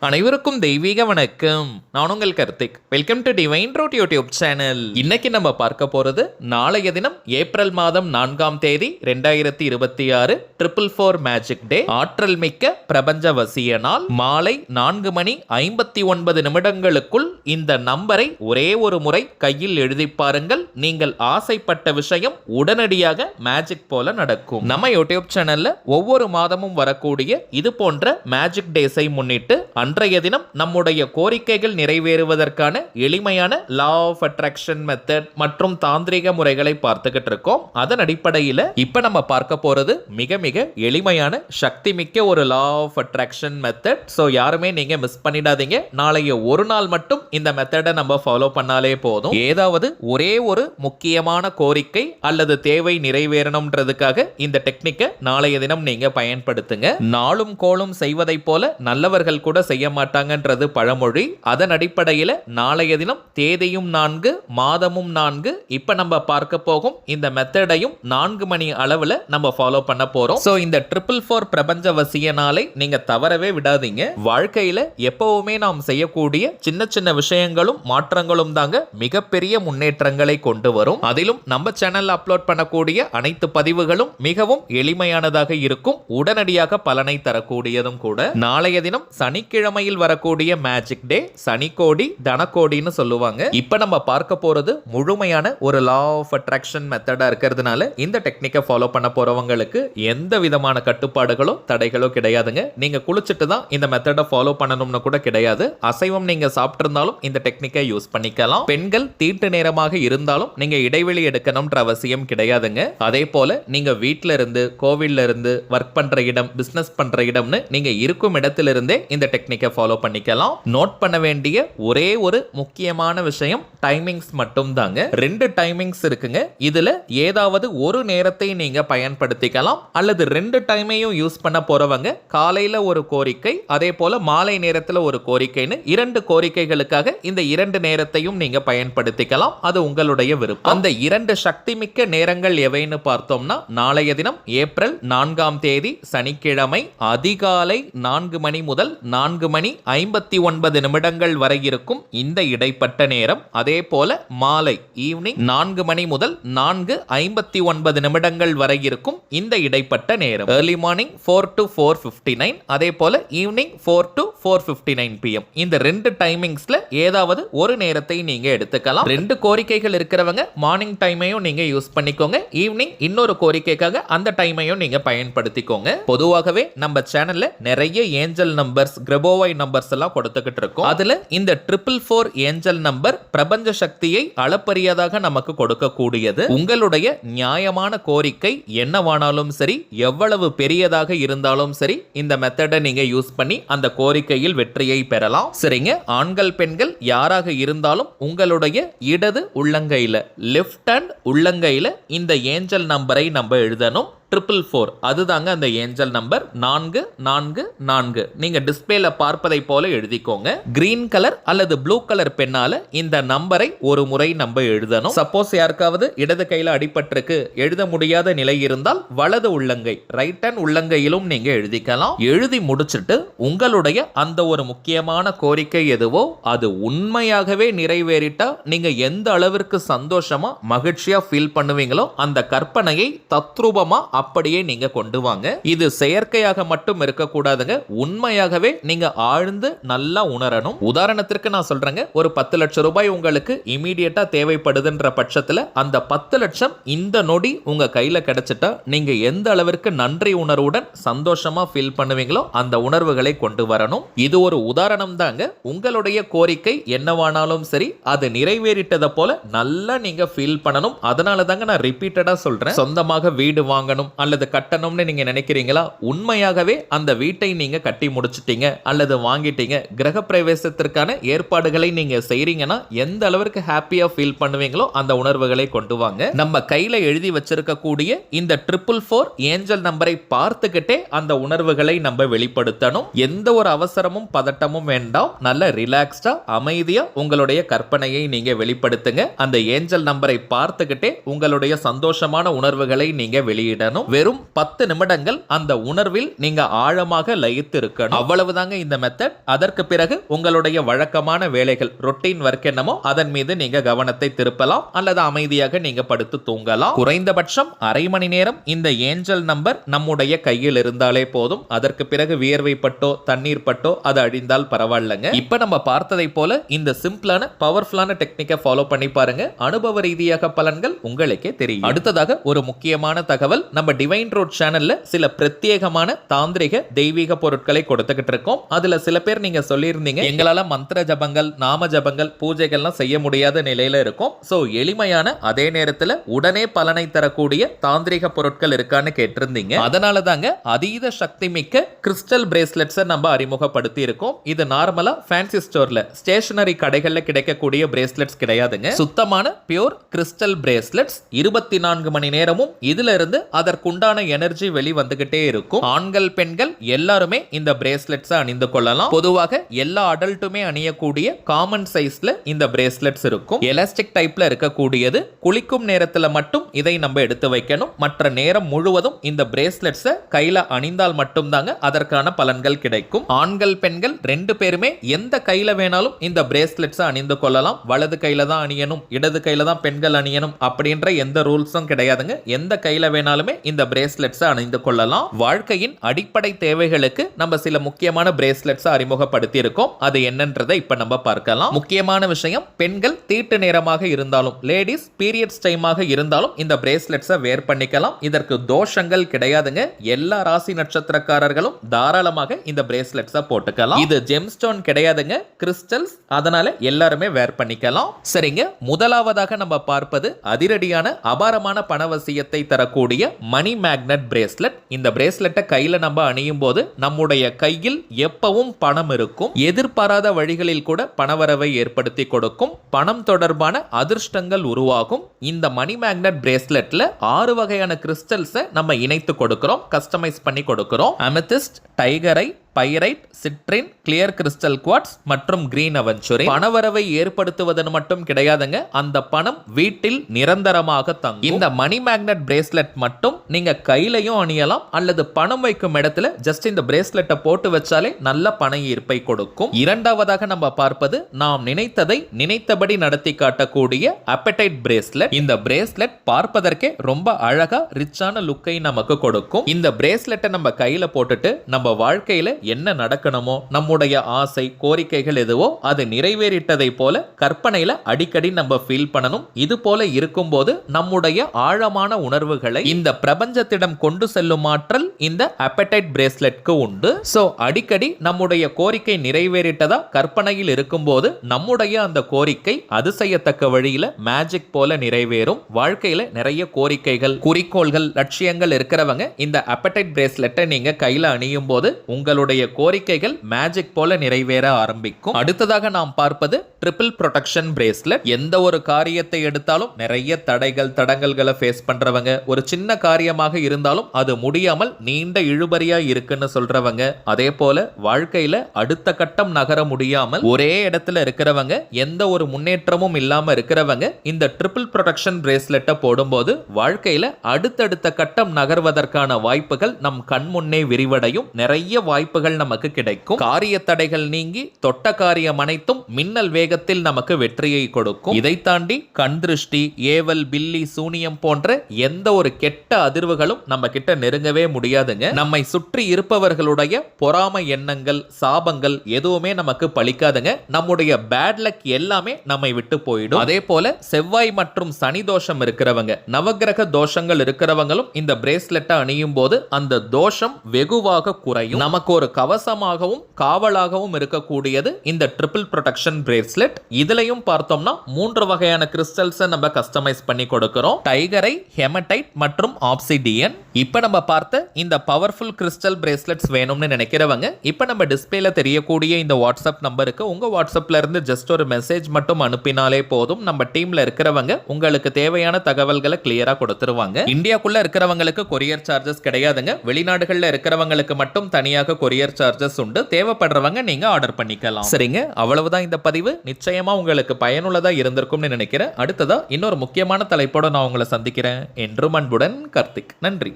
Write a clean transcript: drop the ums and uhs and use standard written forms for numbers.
அனைவருக்கும் தெய்வீக வணக்கம். நான் உங்கள் Karthik. Welcome to Divine Root YouTube channel. இன்னைக்கு நம்ம பார்க்க போறது நாளைய தினம் ஏப்ரல் மாதம் 4ஆம் தேதி 2026 444 மேஜிக் டே. ஆற்றல் மிக்க பிரபஞ்ச வசிய நாள். மாலை 4:59 இந்த நம்பரை ஒரே ஒரு முறை கையில் எழுதி பாருங்கள். நீங்கள் ஆசைப்பட்ட விஷயம் உடனடியாக மேஜிக் போல நடக்கும். நம்ம யூடியூப் சேனல்ல ஒவ்வொரு மாதமும் வரக்கூடிய இது போன்ற மேஜிக் டேஸை முன்னிட்டு அன்றைய தினம் நம்முடைய கோரிக்கைகள் நிறைவேறுவதற்கான எளிமையான லா ஆஃப் அட்ராக்ஷன் மெத்தட் மற்றும் தாந்திரிக முறைகளை பார்த்துக்கிட்டு இருக்கோம். அதன் அடிப்படையில் இப்ப நம்ம பார்க்க போறது மிக மிக எளிமையான சக்தி மிக்க ஒரு law of attraction method. So யாருமே நீங்க மிஸ் பண்ணிடாதீங்க. நாளைய ஒரு நாள் மட்டும் இந்த மெத்தடை நம்ம ஃபாலோ பண்ணாலே போதும். ஏதாவது ஒரே ஒரு முக்கியமான கோரிக்கை அல்லது தேவை நிறைவேறணும்ன்றதுக்காக இந்த டெக்னிக்கை நாளைய தினம் நீங்க பயன்படுத்துங்க. நாளும் கோளும் செய்வதை போல நல்லவர்கள் கூட செய்ய மாட்டாங்கன்றது பழமொழி. அதன் அடிப்படையில் நாளைய தினம் தேதியும் 4 மாதமும் 4 இப்ப நம்ம பார்க்க போகும் இந்த மெத்தடையும் 4 மணி அளவுல நம்ம ஃபாலோ பண்ண போறோம். சோ இந்த 444 பிரபஞ்ச வசிய நாளை நீங்க தவறவே விடாதீங்க. வாழ்க்கையில எப்பவுமே நாம் செய்யக்கூடிய சின்ன சின்ன விஷயங்களும் மாற்றங்களும் தாங்க மிகப்பெரிய முன்னேற்றங்களை கொண்டு வரும். அதிலும் நம்ம சேனல்ல அப்லோட் பண்ணக்கூடிய அனைத்து பதிவுகளும் மிகவும் எளிமையானதாக இருக்கும், உடனடியாக பலனை தரக்கூடியதும் கூட. நாளைய தினம் சனிக்கிழமையில் வரக்கூடிய மேஜிக் டே. சனிக்கோடி தனக்கோடின்னு சொல்லுவாங்க. இப்ப நம்ம பார்க்க போறது முழுமையான ஒரு லா ஆஃப் அட்ராக்ஷன் மெத்தடா இருக்கிறதுனால இந்த டெக்னிக்கை ஃபாலோ பண்ண போறவங்களுக்கு எந்த விதமான கட்டுப்பாடுகளோ தடைகளோ கிடையாதுங்க. நீங்க குளிச்சுட்டு தான் இந்த மெத்தடை ஃபாலோ பண்ணணும்னு கூட கிடையாது. அசைவம் நீங்க சாப்பிட்டிருந்தாலும் இந்த டெக்னிக்கை யூஸ் பண்ணிக்கலாம். பெண்கள் தீட்டு நேரமாக இருந்தாலும் நீங்க இடைவெளி எடுக்கணும்ன்ற அவசியம் கிடையாதுங்க. அதே போல நீங்க வீட்ல இருந்து, கோவில்ல இருந்து, ஒர்க் பண்ற இடம், பிசினஸ் பண்ற இடம்னு நீங்க இருக்கும் இடத்திலிருந்தே இந்த டெக்னிக்கை ஃபாலோ பண்ணிக்கலாம். நோட் பண்ண வேண்டிய ஒரே ஒரு முக்கியமான விஷயம் டைமிங்ஸ் மட்டும் தாங்க. 2 டைமிங்ஸ் இருக்குங்க. இதுல ஏதாவது ஒரு நேரத்தை நீங்க பயன்படுத்திக்கலாம் அல்லது 2 டைமையும் யூஸ் பண்ண போறவங்க காலையில ஒரு கோரிக்கை, அதே போல மாலை நேரத்துல ஒரு கோரிக்கைன்னு 2 கோரிக்கைகளுக்காக இந்த 2 நேரத்தையும் நீங்க பயன்படுத்திக்கலாம். அது உங்களுடைய விருப்பம். அந்த 2 சக்தி மிக்க நேரங்கள் எவைன்னு பார்த்தோம்னா, நாளைய தினம் ஏப்ரல் 4ஆம் தேதி சனிக்கிழமை அதிகாலை 4 மணி முதல் 4:59 வரை இருக்கும் இந்த இடைப்பட்ட நேரம். அதே போல மாலை ஈவினிங் 4 மணி முதல் 4:59 வரை இருக்கும் இந்த இடைப்பட்ட நேரம். ஏர்லி மார்னிங் 4 to 4:59, அதே போல ஈவினிங் 4 to 4:59 PM. இந்த 2 டைமிங்ஸ்ல ஏதாவது ஒரு நேரத்தை நீங்க எடுத்துக்கலாம். 2 கோரிக்கைகள் இருக்கிறவங்க மார்னிங் டைமையும் நீங்க யூஸ் பண்ணிக்கோங்க. ஈவினிங் இன்னொரு கோரிக்கைக்காக அந்த டைமையும் நீங்க பயன்படுத்திக்கோங்க. பொதுவாகவே நம்ம சேனல்ல நிறைய ஏஞ்சல் நம்பர்ஸ், கிரபோவை நம்பர்ஸ் எல்லாம் கொடுத்துக்கிட்டு இருக்கோம். அதுல இந்த 444 ஏஞ்சல் நம்பர் பிரபஞ்ச சக்தியை அளப்பரியதாக நமக்கு கொடுக்கக்கூடியது. உங்களுடைய நியாயமான கோரிக்கை என்னவானாலும் சரி, எவ்வளவு பெரியதாக இருந்தாலும் சரி, இந்த மெத்தடை நீங்க யூஸ் பண்ணி அந்த கோரிக்கையில் வெற்றியை பெறலாம். சரிங்க, ஆண்கள் பெண்கள் யாராக இருந்தாலும் உங்களுடைய இடது உள்ளங்கையில, லெஃப்ட் ஹேண்ட் உள்ளங்கையில இந்த ஏஞ்சல் நம்பரை நம்ம எழுதணும். 444 அதுதாங்க அந்த ஏஞ்சல் நம்பர். 444 நீங்க டிஸ்பிளேல பார்ப்பதை போல எழுதிக்கோங்க. கிரீன் கலர் அல்லது ப்ளூ கலர் பெண்ணால இந்த நம்பரை ஒரு முறை நம்ம எழுதணும். சப்போஸ் யாருக்காவது இடது கையில அடிபட்டிருக்கு, எழுத முடியாத நிலை இருந்தால் வலது உள்ளங்கை, ரைட் ஹேண்ட் உள்ளங்கையிலும் நீங்க எழுதிக்கலாம். எழுதி முடிச்சிட்டு உங்களுடைய அந்த ஒரு முக்கியமான கோரிக்கை எதுவோ அது உண்மையாகவே நிறைவேறிட்டா நீங்க எந்த அளவிற்கு சந்தோஷமா மகிழ்ச்சியா ஃபீல் பண்ணுவீங்களோ அந்த கற்பனையை தத்ரூபமா அப்படியே நீங்க கொண்டு வாங்க. இது செயற்கையாக மட்டும் இருக்கக்கூடாதுங்க. உண்மையாகவே நீங்க ஆழ்ந்து நல்லா உணரணும். உதாரணத்திற்கு நான் சொல்றேங்க, ஒரு 10 லட்சம் ரூபாய் உங்களுக்கு இமீடியட்டா தேவைப்படுதுன்ற பட்சத்துல அந்த 10 லட்சம் இந்த நொடி உங்க கையில கிடைச்சிட்டா நீங்க எந்த அளவிற்கு நன்றி உணர்வுடன் சந்தோஷமா ஃபீல் பண்ணுவீங்களோ அந்த உணர்வுகளை கொண்டு வரணும். இது ஒரு உதாரணம் தாங்க. உங்களுடைய கோரிக்கை என்னவானாலும் சரி, அது நிறைவேறிட்டதை போல நல்லா நீங்க ஃபீல் பண்ணணும். அதனால தாங்க நான் ரிப்பீட்டடா சொல்றேன், சொந்தமாக வீடு வாங்கணும் அல்லது கட்டணும்னு நீங்க நினைக்கிறீங்களா? உண்மையாகவே அந்த வீட்டை நீங்க கட்டி முடிச்சிட்டீங்க அல்லது வாங்கிட்டீங்க, கிரக பிரவேசத்திற்கான ஏற்பாடுகளை நீங்க செய்றீங்கன்னா எந்த அளவிற்கு ஹாப்பியா ஃபீல் பண்ணுவீங்களோ அந்த உணர்வுகளை கொண்டு வாங்க. நம்ம கையில எழுதி வச்சிருக்கக்கூடிய இந்த 444 ஏஞ்சல் நம்பரை பார்த்துக்கிட்டே அந்த உணர்வுகளை நம்ம வெளிப்படுத்தணும். எந்த ஒரு அவசரமும் பதட்டமும் வேண்டாம். நல்ல ரிலாக்ஸ்டா அமைதியா உங்களுடைய கற்பனையை நீங்க வெளிப்படுத்துங்க. அந்த ஏஞ்சல் நம்பரை பார்த்துக்கிட்டே உங்களுடைய சந்தோஷமான உணர்வுகளை நீங்க வெளியிடணும். இருக்கணும். வெறும் 10 நிமிடங்கள் அந்த உணர்வில் நீங்க ஆழமாக லயித்து இருக்கணும். அவ்வளவுதாங்க இந்த மெத்தட். அதற்கு பிறகு உங்களுடைய வழக்கமான வேலைகள், ரொட்டீன் ஒர்க் என்னமோ அதன் மீது நீங்க கவனத்தை திருப்பலாம் அல்லது அமைதியாக நீங்க படுத்து தூங்கலாம். குறைந்தபட்சம் அரை மணி நேரம் இந்த ஏஞ்சல் நம்பர் நம்முடைய கையில் இருந்தாலே போதும். அதற்கு பிறகு வியர்வை பட்டோ தண்ணீர் பட்டோ அது அழிந்தால் பரவாயில்லைங்க. இப்ப நம்ம பார்த்ததை போல இந்த சிம்பிளான பவர்ஃபுல்லான டெக்னிக்கை ஃபாலோ பண்ணி பாருங்க. அனுபவ ரீதியாக பலன்கள் உங்களுக்கே தெரியும். அடுத்ததாக ஒரு முக்கியமான தகவல், நம்ம டிவைன் ரோட் சேனல்ல சில பிரத்யேகமான தாந்திரிக தெய்வீக பொருட்களை கொடுத்துக்கிட்டு இருக்கோம். அதுல சில பேர் நீங்க சொல்லியிருந்தீங்க எங்களால மந்திர ஜபங்கள், நாம ஜபங்கள், பூஜைகள்லாம் செய்ய முடியாத நிலையில இருக்கும். சோ எளிமையான அதே நேரத்துல உடனே பலனை தரக்கூடிய தாந்திரிக பொருட்கள் இருக்கான்னு கேட்டிருந்தீங்க. அதனால தாங்க அதீத சக்தி மிக்க கிறிஸ்டல் பிரேஸ்லெட்ஸை நம்ம அறிமுகப்படுத்தி இருக்கோம். இது நார்மலா ஃபேன்சி ஸ்டோர்ல, ஸ்டேஷனரி கடைகள்ல கிடைக்கக்கூடிய பிரேஸ்லெட்ஸ் கிடையாதுங்க. சுத்தமான பியூர் கிறிஸ்டல் பிரேஸ்லெட்ஸ். 24 மணி நேரமும் இதுல இருந்து அதற்குண்டான எனர்ஜி வெளி வந்துகிட்டே இருக்கும். ஆண்கள் பெண்கள் எல்லாருமே இந்த பிரேஸ்லெட்ஸ் அணிந்து கொள்ளலாம். பொதுவாக எல்லா அடல்ட்டுமே அணியக்கூடிய காமன் சைஸ்ல இந்த பிரேஸ்லெட்ஸ் இருக்கும். எலாஸ்டிக் டைப்ல இருக்கக்கூடியது. குளிக்கும் நேரத்துல மட்டும் இதை நம்ம எடுத்து வைக்கணும். மற்ற நேரம் முழுவதும் இந்த பிரேஸ்லெட்ஸை கையில அணிந்தால் மட்டும்தாங்க அதற்கான பலன்கள் கிடைக்கும். ஆண்கள் பெண்கள் 2 பேருமே எந்த கையில வேணாலும் இந்த பிரேஸ்லெட்ஸை அணிந்து கொள்ளலாம். வலது கையில தான் அணியணும், இடது கையில தான் பெண்கள் அணியணும் அப்படின்ற எந்த ரூல்ஸும் கிடையாதுங்க. எந்த கையில வேணாலுமே இந்த பிரேஸ்லெட்ஸை அணிந்து கொள்ளலாம். வாழ்க்கையின் அடிப்படை தேவைகளுக்கு நம்ம சில முக்கியமான பிரேஸ்லெட்ஸை அறிமுகப்படுத்தி இருக்கோம். அது என்னன்றதை இப்ப நம்ம பார்க்கலாம். முக்கியமான விஷயம், பெண்கள் தீட்டு நேரமாக இருந்தாலும், லேடிஸ் பீரியட்ஸ் டைமாக இருந்தாலும் இந்த பிரேஸ்லெட்ஸை வேர் பண்ணிக்கலாம். இதற்கு தோஷங்கள் கிடையாதுங்க. எல்லா ராசி நட்சத்திரக்காரர்களும் தாராளமாக இந்த பிரேஸ்லெட்ஸை போட்டுக்கலாம். இது ஜெம்ஸ்டோன் கிடையாதுங்க, கிறிஸ்டல்ஸ். அதனால எல்லாருமே வேர் பண்ணிக்கலாம். சரிங்க, முதலாவதாக நம்ம பார்ப்பது அதிரடியான அபாரமான பணவசியத்தை தரக்கூடிய மணி மேக்னெட் பிரேஸ்லெட். இந்த பிரேஸ்லெட்டை கையில நம்ம அணியும் போது நம்முடைய கையில் எப்பவும் பணம் இருக்கும். எதிர்பாராத வழிகளில் கூட பணவரவை ஏற்படுத்தி கொடுக்கும். பணம் தொடர்பான அதிர்ஷ்டங்கள் உருவாகும். இந்த மணி மேக்னெட் பிரேஸ்லெட்ல 6 வகையான கிறிஸ்டல்ஸை நம்ம இணைத்து கொடுக்கிறோம், கஸ்டமைஸ் பண்ணி கொடுக்கிறோம். Amethyst, tiger eye, pyrite, citrine, clear crystal quartz மற்றும் கிரீன் அவென்ச்சுரி. பணவரவை ஏற்படுத்துவதன் மட்டும் கிடையாதுங்க, அந்த பணம் வீட்டில் நிரந்தரமாக தங்கும். இந்த மணி மேக்னெட் பிரேஸ்லெட் மட்டும் நீங்க கையிலையும் அணியலாம் அல்லது பணம் வைக்கும் இடத்துல ஜஸ்ட் இந்த பிரேஸ்லெட்டை போட்டு வச்சாலே நல்ல பண ஈர்ப்பை கொடுக்கும். இரண்டாவதாக நம்ம பார்ப்பது நாம் நினைத்ததை நினைத்தபடி நடத்தி காட்டக்கூடிய அப்படைட் பிரேஸ்லெட். இந்த பிரேஸ்லெட் பார்ப்பதற்கே ரொம்ப அழகா ரிச்சான லுக்கை நமக்கு கொடுக்கும். இந்த பிரேஸ்லெட்டை நம்ம கையில போட்டுட்டு நம்ம வாழ்க்கையில என்ன நடக்கணுமோ, நம்முடைய ஆசை கோரிக்கைகள் எதுவோ அது நிறைவேறிட்டதை போல கற்பனையில அடிக்கடி நம்ம ஃபீல் பண்ணணும். இது போல இருக்கும்போது நம்முடைய ஆழமான உணர்வுகளை இந்த பிரபஞ்சத்திடம் கொண்டு செல்லும் ஆற்றல் இந்த அப்படைட் பிரேஸ்லெட்க்கு உண்டு. சோ அடிக்கடி நம்முடைய கோரிக்கை நிறைவேறிட்டதா கற்பனையில் இருக்கும்போது நம்முடைய அந்த கோரிக்கை அதிசயத்தக்க வழியில மேஜிக் போல நிறைவேறும். வாழ்க்கையில நிறைய கோரிக்கைகள், குறிக்கோள்கள், லட்சியங்கள் இருக்கிறவங்க இந்த அப்படைட் பிரேஸ்லெட்டை நீங்க கையில அணியும் போது உங்களுடைய கோரிக்கைகள் மேஜிக் போல நிறைவேற ஆரம்பிக்கும். அடுத்ததாக நாம் பார்ப்பது ட்ரிபிள் ப்ரொடெக்ஷன் பிரேஸ்லெட். எந்த ஒரு காரியத்தை எடுத்தாலும் நிறைய தடைகள், தடங்கல்களை ஃபேஸ் பண்றவங்க, ஒரு சின்ன காரியமாக இருந்தாலும் அது முடியாமல் நீண்ட இழுபறியா இருக்குன்னு சொல்றவங்க, அதே போல வாழ்க்கையில அடுத்த கட்டம் நகர முடியாமல் ஒரே இடத்துல இருக்கிறவங்க, எந்த ஒரு முன்னேற்றமும் இல்லாம இருக்கிறவங்க இந்த ட்ரிபிள் ப்ரொடெக்ஷன் பிரேஸ்லெட்டை போடும்போது வாழ்க்கையில அடுத்தடுத்த கட்டம் நகர்வதற்கான வாய்ப்புகள் நம் கண் முன்னே விரிவடையும். நிறைய வாய்ப்புகள் நமக்கு கிடைக்கும். காரிய தடைகள் நீங்கி தொட்ட காரியம் அனைத்தும் மின்னல் வேகத்தில் நமக்கு வெற்றியை கொடுக்கும். இதை தாண்டி கண் திருஷ்டி, ஏவல், பில்லி, சூனியம் போன்ற எந்த ஒரு கெட்ட அதிர்வுகளும் நம்ம கிட்ட நெருங்கவே முடியாதுங்க. நம்மை சுற்றி இருப்பவர்களுடைய பொறாமை எண்ணங்கள், சாபங்கள் எதுவுமே நமக்கு பலிக்காதுங்க. நம்முடைய பேட் லக் எல்லாமே நம்மை விட்டு போயிடும். அதே போல செவ்வாய் மற்றும் சனி தோஷம் இருக்கிறவங்க, நவகிரக தோஷங்கள் இருக்கிறவங்களும் இந்த பிரேஸ்லெட்டை அணியும் போது அந்த தோஷம் வெகுவாக குறையும். நமக்கு ஒரு கவசமாகவும் காவலாகவும் இருக்கக்கூடியது இந்த ட்ரிபிள் ப்ரொடெக்ஷன் பிரேஸ்லெட். இதுலயும் பார்த்தோம்னா 3 வகையான கிறிஸ்டல்ஸை நம்ம கஸ்டமைஸ் பண்ணி கொடுக்கிறோம். டைகரை, ஹெமடைட் மற்றும் ஆப்சிடியன். இப்ப நம்ம பார்த்த இந்த பவர்ஃபுல் கிறிஸ்டல் பிரேஸ்லெட்ஸ் வேணும்னு நினைக்கிறவங்க இப்ப நம்ம டிஸ்பிளேல தெரியக்கூடிய இந்த வாட்ஸ்அப் நம்பருக்கு உங்க வாட்ஸ்அப்ல இருந்து ஜஸ்ட் ஒரு மெசேஜ் மட்டும் அனுப்பினாலே போதும். நம்ம டீம்ல இருக்கிறவங்க உங்களுக்கு தேவையான தகவல்களை கிளியரா கொடுத்துருவாங்க. இந்தியாக்குள்ள இருக்கிறவங்களுக்கு கொரியர் சார்ஜஸ் கிடையாதுங்க. வெளிநாடுகள்ல இருக்கிறவங்களுக்கு மட்டும் தனியாக கொரியர் சார்ஜஸ் உண்டு. தேவைப்படுறவங்க நீங்க ஆர்டர் பண்ணிக்கலாம். சரிங்க, அவ்வளவுதான் இந்த பதிவு. நிச்சயமா உங்களுக்கு பயனுள்ளதா இருந்திருக்கும்னு நினைக்கிறேன். அடுத்ததா இன்னொரு முக்கியமான தலைப்போட நான் உங்களை சந்திக்கிறேன். என்றும் அன்புடன் கார்த்திக். நன்றி.